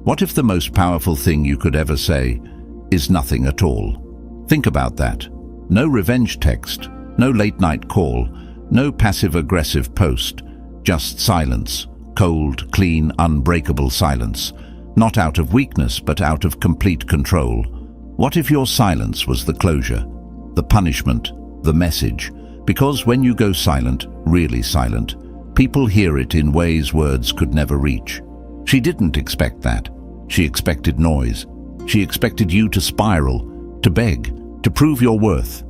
What if the most powerful thing you could ever say is nothing at all? Think about that. No revenge text, no late-night call, no passive-aggressive post, just silence, cold, clean, unbreakable silence. Not out of weakness, but out of complete control. What if your silence was the closure, the punishment, the message? Because when you go silent, really silent, people hear it in ways words could never reach. She didn't expect that. She expected noise. She expected you to spiral, to beg, to prove your worth.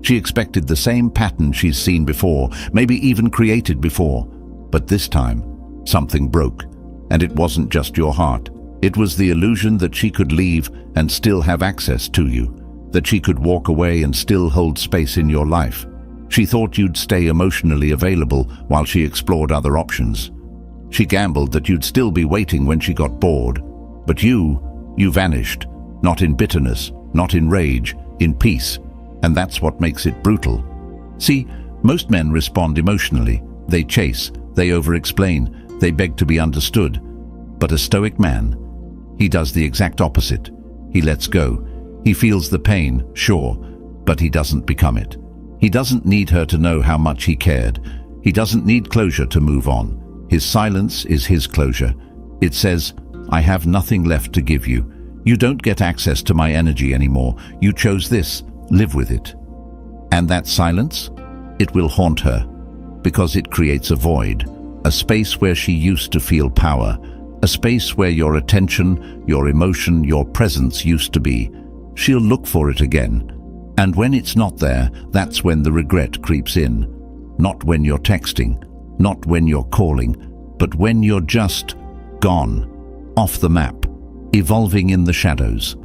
She expected the same pattern she's seen before, maybe even created before. But this time, something broke. And it wasn't just your heart. It was the illusion that she could leave and still have access to you, that she could walk away and still hold space in your life. She thought you'd stay emotionally available while she explored other options. She gambled that you'd still be waiting when she got bored. But you vanished, not in bitterness, not in rage, in peace. And that's what makes it brutal. See, most men respond emotionally. They chase, they over-explain, they beg to be understood. But a Stoic man, he does the exact opposite. He lets go. He feels the pain, sure, but he doesn't become it. He doesn't need her to know how much he cared. He doesn't need closure to move on. His silence is his closure. It says, I have nothing left to give you. You don't get access to my energy anymore. You chose this. Live with it. And that silence? It will haunt her, because it creates a void, a space where she used to feel power, a space where your attention, your emotion, your presence used to be. She'll look for it again. And when it's not there, that's when the regret creeps in. Not when you're texting, not when you're calling, but when you're just gone, off the map, evolving in the shadows.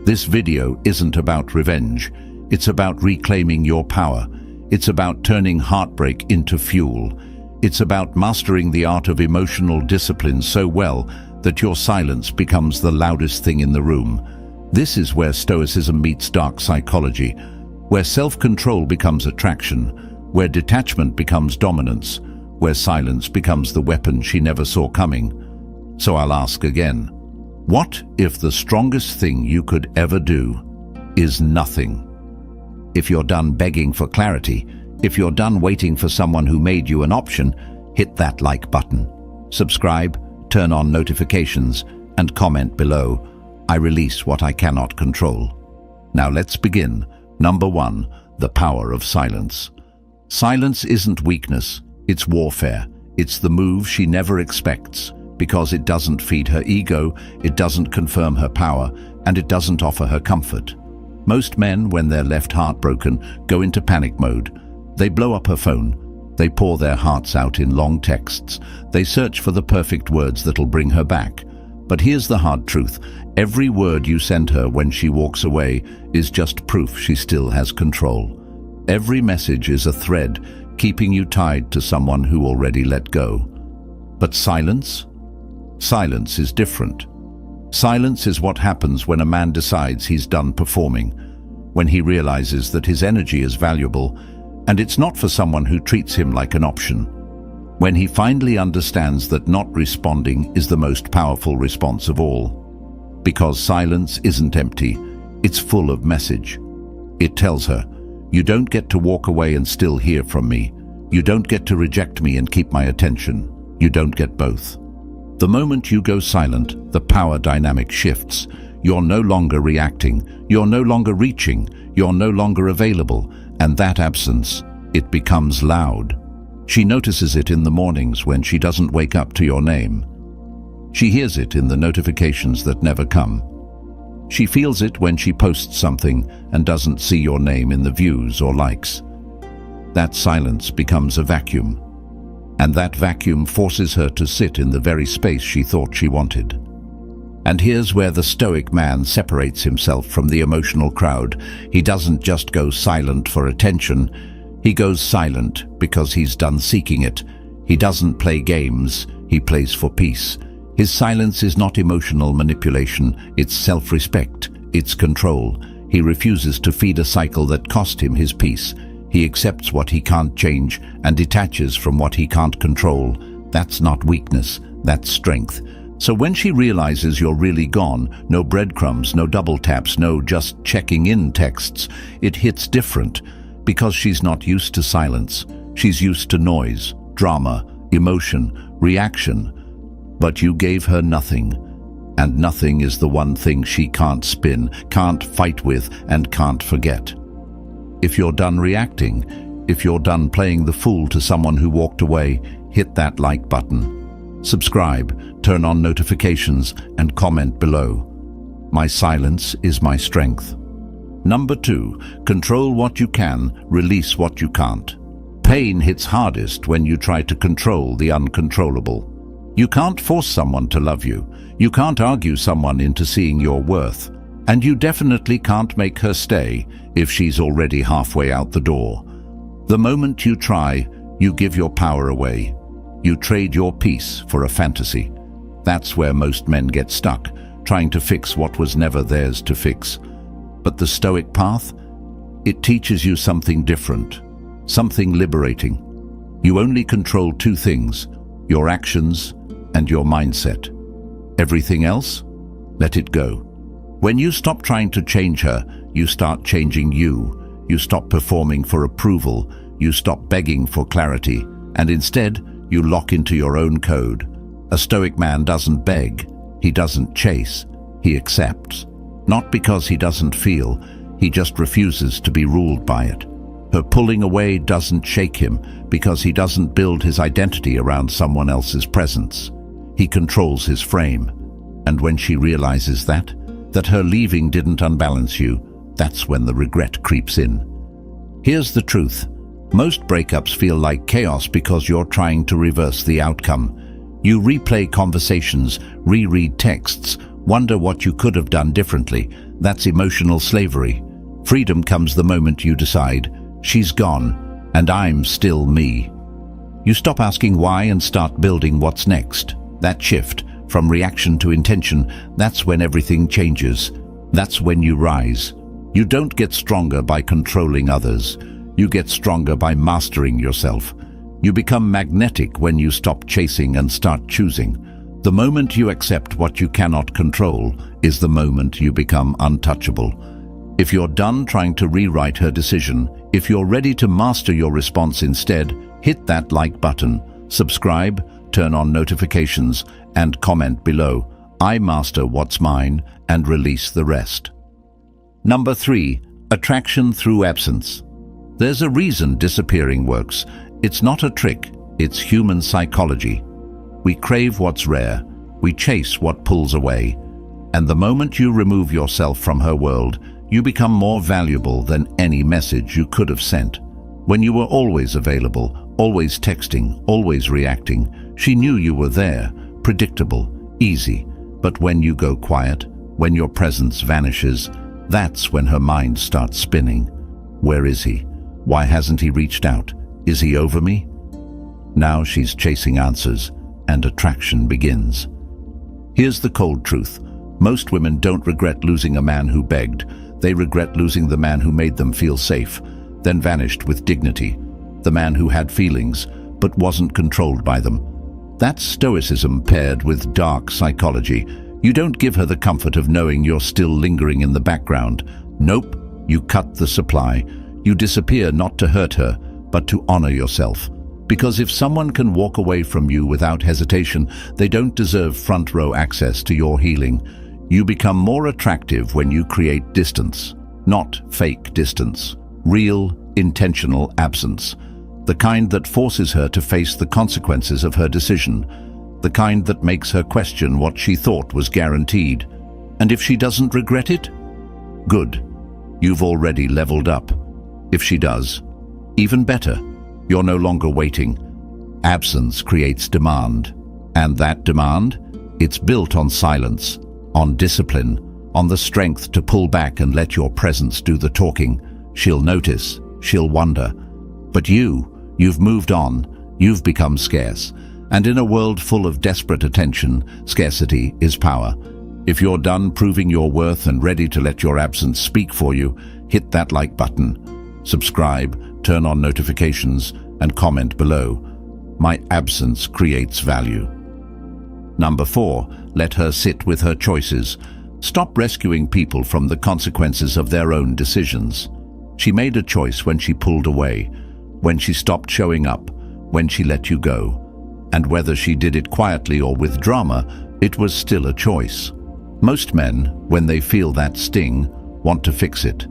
This video isn't about revenge. It's about reclaiming your power. It's about turning heartbreak into fuel. It's about mastering the art of emotional discipline so well that your silence becomes the loudest thing in the room. This is where Stoicism meets dark psychology, where self-control becomes attraction, where detachment becomes dominance, where silence becomes the weapon she never saw coming. So I'll ask again, what if the strongest thing you could ever do is nothing? If you're done begging for clarity, if you're done waiting for someone who made you an option, hit that like button. Subscribe, turn on notifications, and comment below. I release what I cannot control. Now let's begin. Number 1, the power of silence. Silence isn't weakness, it's warfare. It's the move she never expects, because it doesn't feed her ego, it doesn't confirm her power, and it doesn't offer her comfort. Most men, when they're left heartbroken, go into panic mode. They blow up her phone. They pour their hearts out in long texts. They search for the perfect words that'll bring her back. But here's the hard truth. Every word you send her when she walks away is just proof she still has control. Every message is a thread keeping you tied to someone who already let go. But silence? Silence is different. Silence is what happens when a man decides he's done performing, when he realizes that his energy is valuable, and it's not for someone who treats him like an option. When he finally understands that not responding is the most powerful response of all. Because silence isn't empty, it's full of message. It tells her, you don't get to walk away and still hear from me. You don't get to reject me and keep my attention. You don't get both. The moment you go silent, the power dynamic shifts. You're no longer reacting. You're no longer reaching. You're no longer available. And that absence, it becomes loud. She notices it in the mornings when she doesn't wake up to your name. She hears it in the notifications that never come. She feels it when she posts something and doesn't see your name in the views or likes. That silence becomes a vacuum. And that vacuum forces her to sit in the very space she thought she wanted. And here's where the Stoic man separates himself from the emotional crowd. He doesn't just go silent for attention. He goes silent because he's done seeking it. He doesn't play games. He plays for peace. His silence is not emotional manipulation. It's self-respect. It's control. He refuses to feed a cycle that cost him his peace. He accepts what he can't change and detaches from what he can't control. That's not weakness. That's strength. So when she realizes you're really gone, no breadcrumbs, no double taps, no just checking in texts, it hits different because she's not used to silence. She's used to noise, drama, emotion, reaction. But you gave her nothing, and nothing is the one thing she can't spin, can't fight with, and can't forget. If you're done reacting, if you're done playing the fool to someone who walked away, hit that like button. Subscribe, turn on notifications, and comment below. My silence is my strength. Number 2, control what you can, release what you can't. Pain hits hardest when you try to control the uncontrollable. You can't force someone to love you. You can't argue someone into seeing your worth. And you definitely can't make her stay if she's already halfway out the door. The moment you try, you give your power away. You trade your peace for a fantasy. That's where most men get stuck, trying to fix what was never theirs to fix. But the Stoic path? It teaches you something different, something liberating. You only control 2 things, your actions and your mindset. Everything else? Let it go. When you stop trying to change her, you start changing you. You stop performing for approval. You stop begging for clarity. And instead, you lock into your own code. A Stoic man doesn't beg. He doesn't chase. He accepts. Not because he doesn't feel. He just refuses to be ruled by it. Her pulling away doesn't shake him because he doesn't build his identity around someone else's presence. He controls his frame. And when she realizes that her leaving didn't unbalance you, that's when the regret creeps in. Here's the truth. Most breakups feel like chaos because you're trying to reverse the outcome. You replay conversations, reread texts, wonder what you could have done differently. That's emotional slavery. Freedom comes the moment you decide, she's gone, and I'm still me. You stop asking why and start building what's next. That shift, from reaction to intention, that's when everything changes. That's when you rise. You don't get stronger by controlling others. You get stronger by mastering yourself. You become magnetic when you stop chasing and start choosing. The moment you accept what you cannot control is the moment you become untouchable. If you're done trying to rewrite her decision, if you're ready to master your response instead, hit that like button, subscribe, turn on notifications, and comment below. I master what's mine and release the rest. Number 3, attraction through absence. There's a reason disappearing works. It's not a trick, it's human psychology. We crave what's rare, we chase what pulls away, and the moment you remove yourself from her world, you become more valuable than any message you could have sent. When you were always available, always texting, always reacting, she knew you were there, predictable, easy. But when you go quiet, when your presence vanishes, that's when her mind starts spinning. Where is he? Why hasn't he reached out? Is he over me? Now she's chasing answers, and attraction begins. Here's the cold truth. Most women don't regret losing a man who begged. They regret losing the man who made them feel safe, then vanished with dignity. The man who had feelings, but wasn't controlled by them. That's Stoicism paired with dark psychology. You don't give her the comfort of knowing you're still lingering in the background. Nope, you cut the supply. You disappear not to hurt her, but to honor yourself. Because if someone can walk away from you without hesitation, they don't deserve front row access to your healing. You become more attractive when you create distance, not fake distance. Real, intentional absence. The kind that forces her to face the consequences of her decision. The kind that makes her question what she thought was guaranteed. And if she doesn't regret it? Good. You've already leveled up. If she does, even better. You're no longer waiting. Absence creates demand. And that demand? It's built on silence, on discipline, on the strength to pull back and let your presence do the talking. She'll notice, she'll wonder. But you've moved on, you've become scarce. And in a world full of desperate attention, scarcity is power. If you're done proving your worth and ready to let your absence speak for you, hit that like button, subscribe, turn on notifications, and comment below. My absence creates value. Number 4, Let her sit with her choices. Stop rescuing people from the consequences of their own decisions. She made a choice when she pulled away, when she stopped showing up, when she let you go. And whether she did it quietly or with drama, it was still a choice. Most men, when they feel that sting, want to fix it.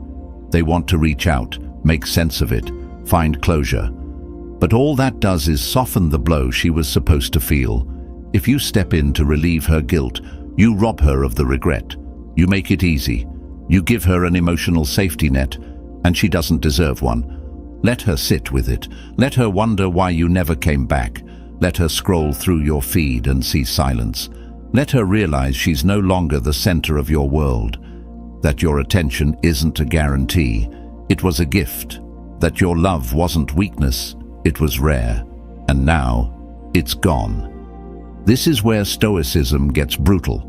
They want to reach out, make sense of it, find closure. But all that does is soften the blow she was supposed to feel. If you step in to relieve her guilt, you rob her of the regret. You make it easy. You give her an emotional safety net, and she doesn't deserve one. Let her sit with it. Let her wonder why you never came back. Let her scroll through your feed and see silence. Let her realize she's no longer the center of your world. That your attention isn't a guarantee. It was a gift. That your love wasn't weakness. It was rare. And now, it's gone. This is where Stoicism gets brutal.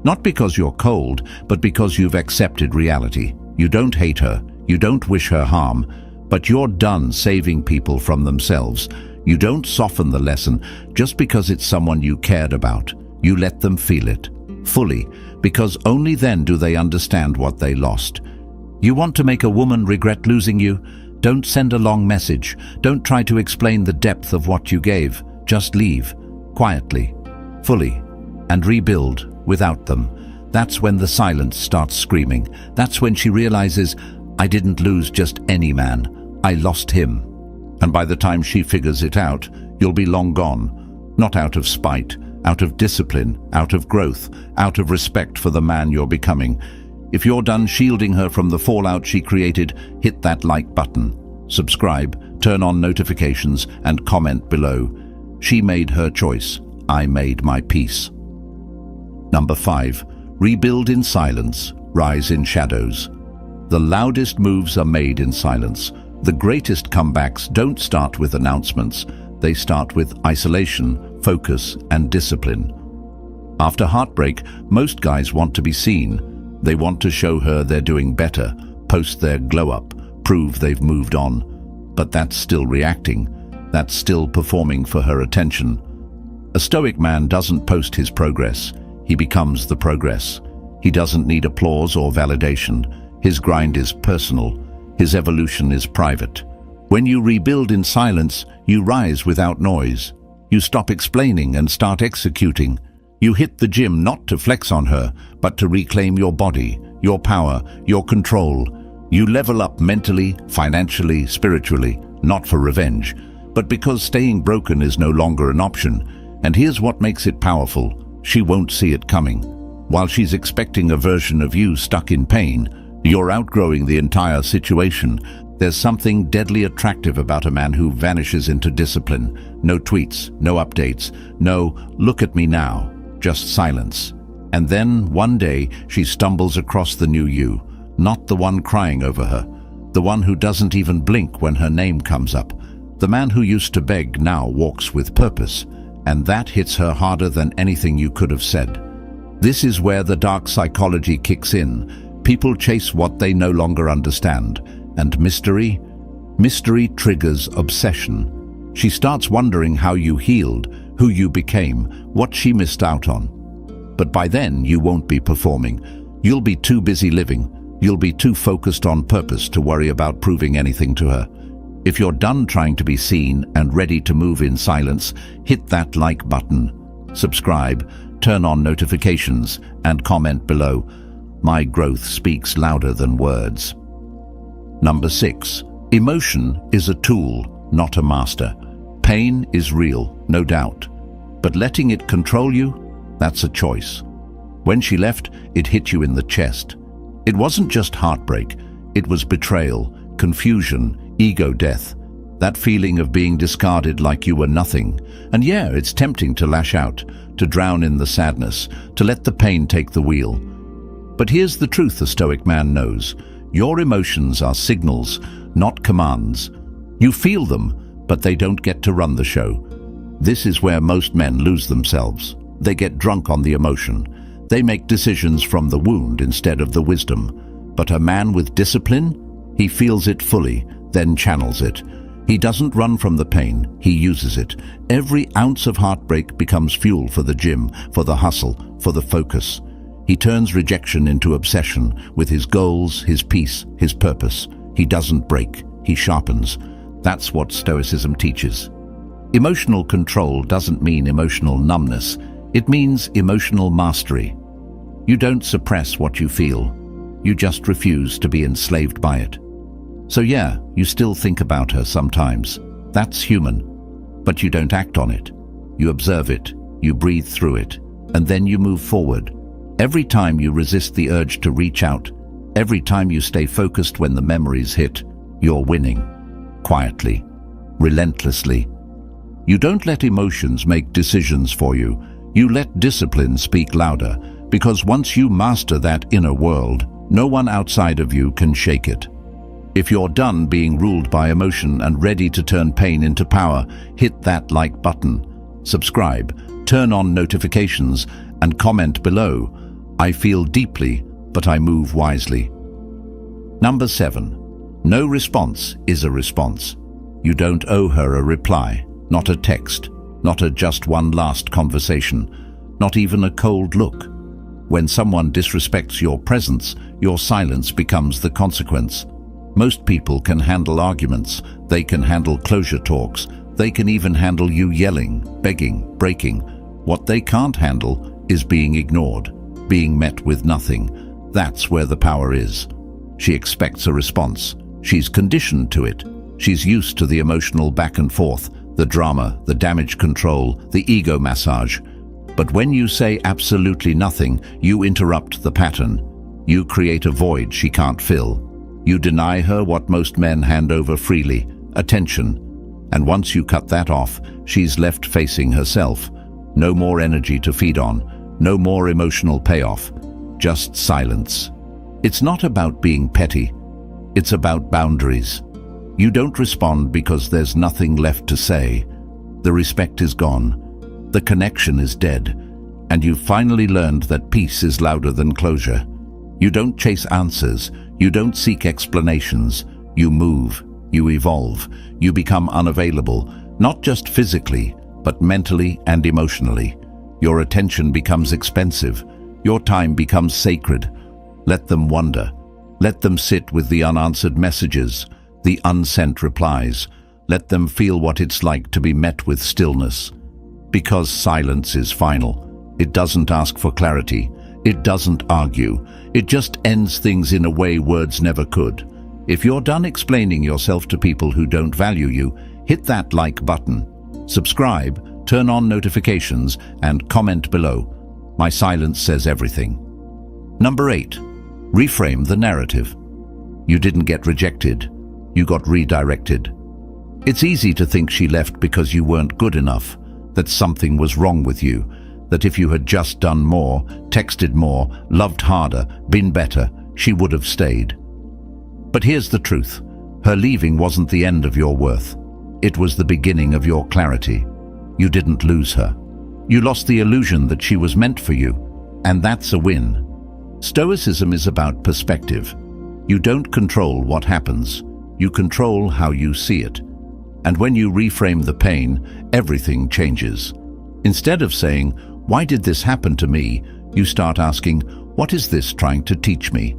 Not because you're cold, but because you've accepted reality. You don't hate her. You don't wish her harm. But you're done saving people from themselves. You don't soften the lesson just because it's someone you cared about. You let them feel it, fully, because only then do they understand what they lost. You want to make a woman regret losing you? Don't send a long message. Don't try to explain the depth of what you gave. Just leave, quietly, fully, and rebuild without them. That's when the silence starts screaming. That's when she realizes, I didn't lose just any man. I lost him. And by the time she figures it out, you'll be long gone. Not out of spite, out of discipline, out of growth, out of respect for the man you're becoming. If you're done shielding her from the fallout she created, hit that like button. Subscribe, turn on notifications, and comment below. She made her choice. I made my peace. Number 5. Rebuild in silence, rise in shadows. The loudest moves are made in silence. The greatest comebacks don't start with announcements. They start with isolation, focus, and discipline. After heartbreak, most guys want to be seen. They want to show her they're doing better, post their glow-up, prove they've moved on. But that's still reacting. That's still performing for her attention. A Stoic man doesn't post his progress. He becomes the progress. He doesn't need applause or validation. His grind is personal. His evolution is private. When you rebuild in silence, you rise without noise. You stop explaining and start executing. You hit the gym not to flex on her, but to reclaim your body, your power, your control. You level up mentally, financially, spiritually, not for revenge, but because staying broken is no longer an option. And here's what makes it powerful. She won't see it coming. While she's expecting a version of you stuck in pain, you're outgrowing the entire situation. There's something deadly attractive about a man who vanishes into discipline. No tweets, no updates, no "look at me now," just silence. And then, one day, she stumbles across the new you, not the one crying over her, the one who doesn't even blink when her name comes up. The man who used to beg now walks with purpose, and that hits her harder than anything you could have said. This is where the dark psychology kicks in. People chase what they no longer understand, and mystery triggers obsession. She starts wondering how you healed, who you became, what she missed out on. But by then, you won't be performing. You'll be too busy living. You'll be too focused on purpose to worry about proving anything to her. If you're done trying to be seen and ready to move in silence, hit that like button. Subscribe, turn on notifications, and comment below. My growth speaks louder than words. Number 6. Emotion is a tool, not a master. Pain is real, no doubt. But letting it control you, that's a choice. When she left, it hit you in the chest. It wasn't just heartbreak. It was betrayal, confusion, ego death. That feeling of being discarded like you were nothing. And yeah, it's tempting to lash out, to drown in the sadness, to let the pain take the wheel. But here's the truth a Stoic man knows. Your emotions are signals, not commands. You feel them, but they don't get to run the show. This is where most men lose themselves. They get drunk on the emotion. They make decisions from the wound instead of the wisdom. But a man with discipline, he feels it fully, then channels it. He doesn't run from the pain, he uses it. Every ounce of heartbreak becomes fuel for the gym, for the hustle, for the focus. He turns rejection into obsession with his goals, his peace, his purpose. He doesn't break, he sharpens. That's what Stoicism teaches. Emotional control doesn't mean emotional numbness. It means emotional mastery. You don't suppress what you feel. You just refuse to be enslaved by it. So yeah, you still think about her sometimes. That's human. But you don't act on it. You observe it, you breathe through it, and then you move forward. Every time you resist the urge to reach out, every time you stay focused when the memories hit, you're winning. Quietly, relentlessly. You don't let emotions make decisions for you. You let discipline speak louder, because once you master that inner world, no one outside of you can shake it. If you're done being ruled by emotion and ready to turn pain into power, hit that like button, subscribe, turn on notifications, and comment below. I feel deeply, but I move wisely. Number 7. No response is a response. You don't owe her a reply, not a text, not a just one last conversation, not even a cold look. When someone disrespects your presence, your silence becomes the consequence. Most people can handle arguments, they can handle closure talks, they can even handle you yelling, begging, breaking. What they can't handle is being ignored, being met with nothing. That's where the power is. She expects a response. She's conditioned to it. She's used to the emotional back and forth, the drama, the damage control, the ego massage. But when you say absolutely nothing, you interrupt the pattern. You create a void she can't fill. You deny her what most men hand over freely, attention. And once you cut that off, she's left facing herself. No more energy to feed on, no more emotional payoff, just silence. It's not about being petty, it's about boundaries. You don't respond because there's nothing left to say. The respect is gone, the connection is dead, and you've finally learned that peace is louder than closure. You don't chase answers, you don't seek explanations. You move, you evolve, you become unavailable, not just physically, but mentally and emotionally. Your attention becomes expensive, your time becomes sacred. Let them wonder. Let them sit with the unanswered messages, the unsent replies. Let them feel what it's like to be met with stillness. Because silence is final. It doesn't ask for clarity. It doesn't argue. It just ends things in a way words never could. If you're done explaining yourself to people who don't value you, hit that like button. Subscribe, turn on notifications, and comment below. My silence says everything. Number 8. Reframe the narrative. You didn't get rejected. You got redirected. It's easy to think she left because you weren't good enough, that something was wrong with you, that if you had just done more, texted more, loved harder, been better, she would have stayed. But here's the truth. Her leaving wasn't the end of your worth. It was the beginning of your clarity. You didn't lose her. You lost the illusion that she was meant for you, and that's a win. Stoicism is about perspective. You don't control what happens. You control how you see it. And when you reframe the pain, everything changes. Instead of saying, "Why did this happen to me?" you start asking, "What is this trying to teach me?"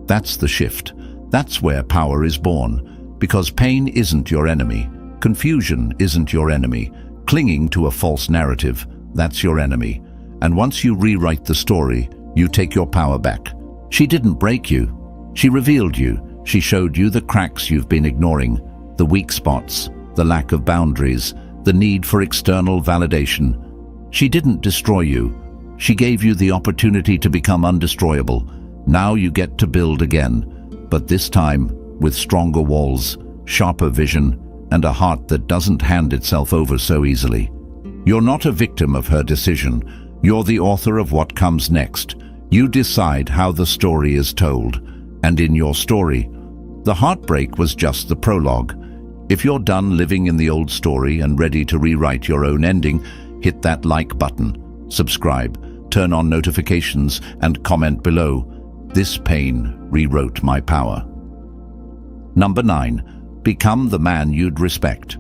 That's the shift. That's where power is born. Because pain isn't your enemy. Confusion isn't your enemy. Clinging to a false narrative, that's your enemy. And once you rewrite the story, you take your power back. She didn't break you. She revealed you. She showed you the cracks you've been ignoring, the weak spots, the lack of boundaries, the need for external validation. She didn't destroy you. She gave you the opportunity to become undestroyable. Now you get to build again, but this time with stronger walls, sharper vision, and a heart that doesn't hand itself over so easily. You're not a victim of her decision. You're the author of what comes next. You decide how the story is told. And in your story, the heartbreak was just the prologue. If you're done living in the old story and ready to rewrite your own ending, hit that like button, subscribe, turn on notifications, and comment below. This pain rewrote my power. Number 9. Become the man you'd respect.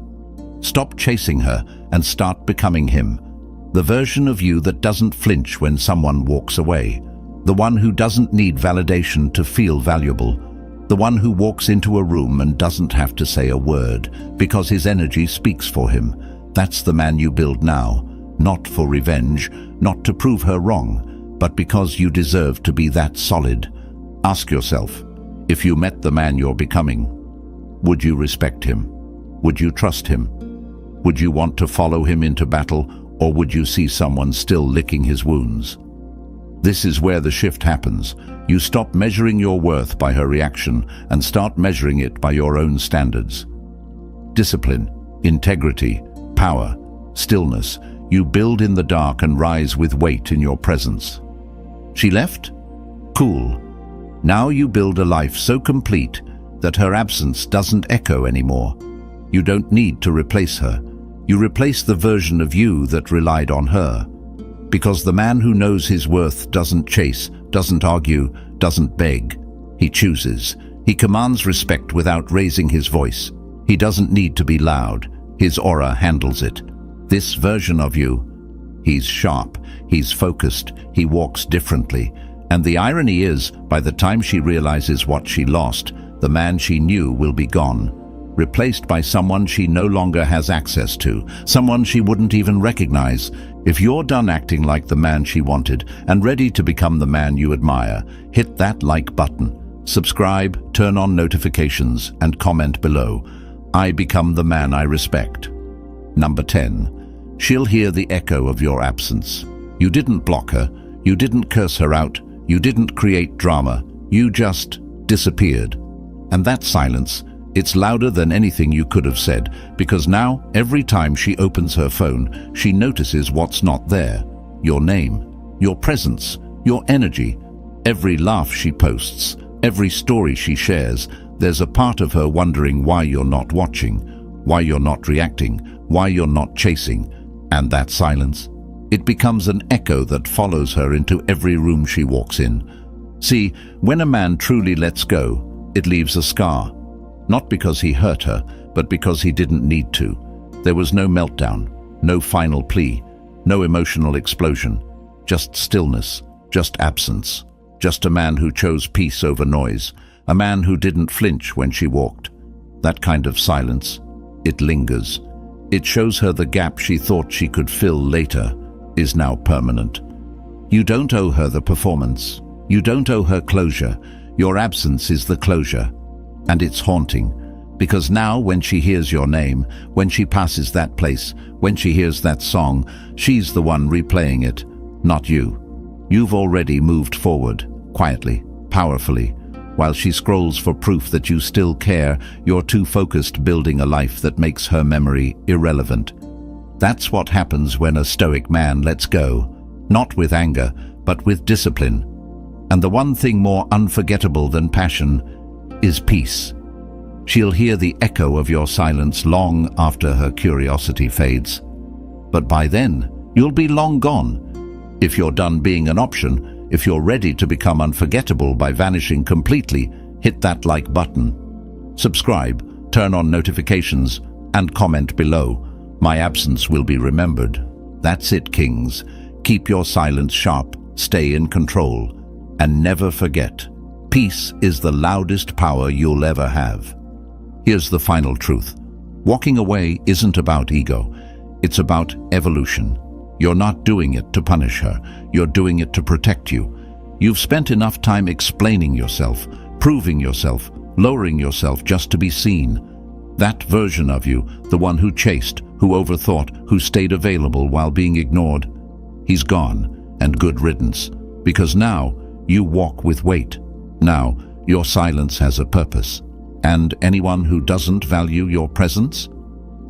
Stop chasing her and start becoming him. The version of you that doesn't flinch when someone walks away. The one who doesn't need validation to feel valuable. The one who walks into a room and doesn't have to say a word because his energy speaks for him. That's the man you build now. Not for revenge, not to prove her wrong, but because you deserve to be that solid. Ask yourself, if you met the man you're becoming, would you respect him? Would you trust him? Would you want to follow him into battle, or would you see someone still licking his wounds? This is where the shift happens. You stop measuring your worth by her reaction and start measuring it by your own standards. Discipline, integrity, power, stillness. You build in the dark and rise with weight in your presence. She left? Cool. Now you build a life so complete that her absence doesn't echo anymore. You don't need to replace her. You replace the version of you that relied on her. Because the man who knows his worth doesn't chase, doesn't argue, doesn't beg. He chooses. He commands respect without raising his voice. He doesn't need to be loud. His aura handles it. This version of you, he's sharp, he's focused, he walks differently. And the irony is, by the time she realizes what she lost, the man she knew will be gone, replaced by someone she no longer has access to, someone she wouldn't even recognize. If you're done acting like the man she wanted and ready to become the man you admire, hit that like button, subscribe, turn on notifications, and comment below. I become the man I respect. Number 10. She'll hear the echo of your absence. You didn't block her, you didn't curse her out, you didn't create drama, you just disappeared. And that silence, it's louder than anything you could have said, because now, every time she opens her phone, she notices what's not there. Your name, your presence, your energy. Every laugh she posts, every story she shares, there's a part of her wondering why you're not watching, why you're not reacting, why you're not chasing. And that silence, it becomes an echo that follows her into every room she walks in. See, when a man truly lets go, it leaves a scar. Not because he hurt her, but because he didn't need to. There was no meltdown, no final plea, no emotional explosion, just stillness, just absence, just a man who chose peace over noise, a man who didn't flinch when she walked. That kind of silence, it lingers. It shows her the gap she thought she could fill later is now permanent. You don't owe her the performance. You don't owe her closure. Your absence is the closure. And it's haunting, because now when she hears your name, when she passes that place, when she hears that song, she's the one replaying it, not you. You've already moved forward, quietly, powerfully. While she scrolls for proof that you still care, you're too focused building a life that makes her memory irrelevant. That's what happens when a stoic man lets go, not with anger, but with discipline. And the one thing more unforgettable than passion is peace. She'll hear the echo of your silence long after her curiosity fades. But by then, you'll be long gone. If you're done being an option, if you're ready to become unforgettable by vanishing completely, hit that like button. Subscribe, turn on notifications, and comment below. My absence will be remembered. That's it, kings. Keep your silence sharp, stay in control, and never forget, peace is the loudest power you'll ever have. Here's the final truth. Walking away isn't about ego. It's about evolution. You're not doing it to punish her. You're doing it to protect you. You've spent enough time explaining yourself, proving yourself, lowering yourself just to be seen. That version of you, the one who chased, who overthought, who stayed available while being ignored, he's gone, and good riddance. Because now, you walk with weight. Now, your silence has a purpose. And anyone who doesn't value your presence,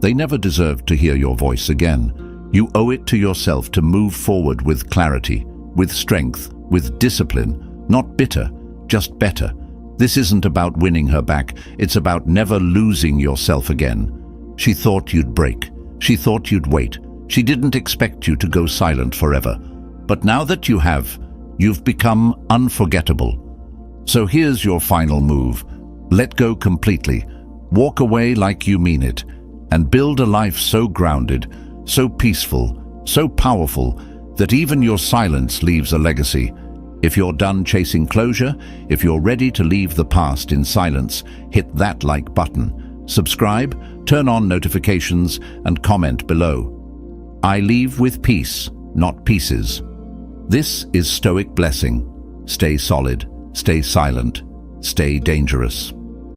they never deserve to hear your voice again. You owe it to yourself to move forward with clarity, with strength, with discipline, not bitter, just better. This isn't about winning her back, it's about never losing yourself again. She thought you'd break. She thought you'd wait. She didn't expect you to go silent forever. But now that you have, you've become unforgettable. So here's your final move. Let go completely. Walk away like you mean it, and build a life so grounded, so peaceful, so powerful, that even your silence leaves a legacy. If you're done chasing closure, if you're ready to leave the past in silence, hit that like button. Subscribe, turn on notifications, and comment below. I leave with peace, not pieces. This is Stoic Blessing. Stay solid, stay silent, stay dangerous.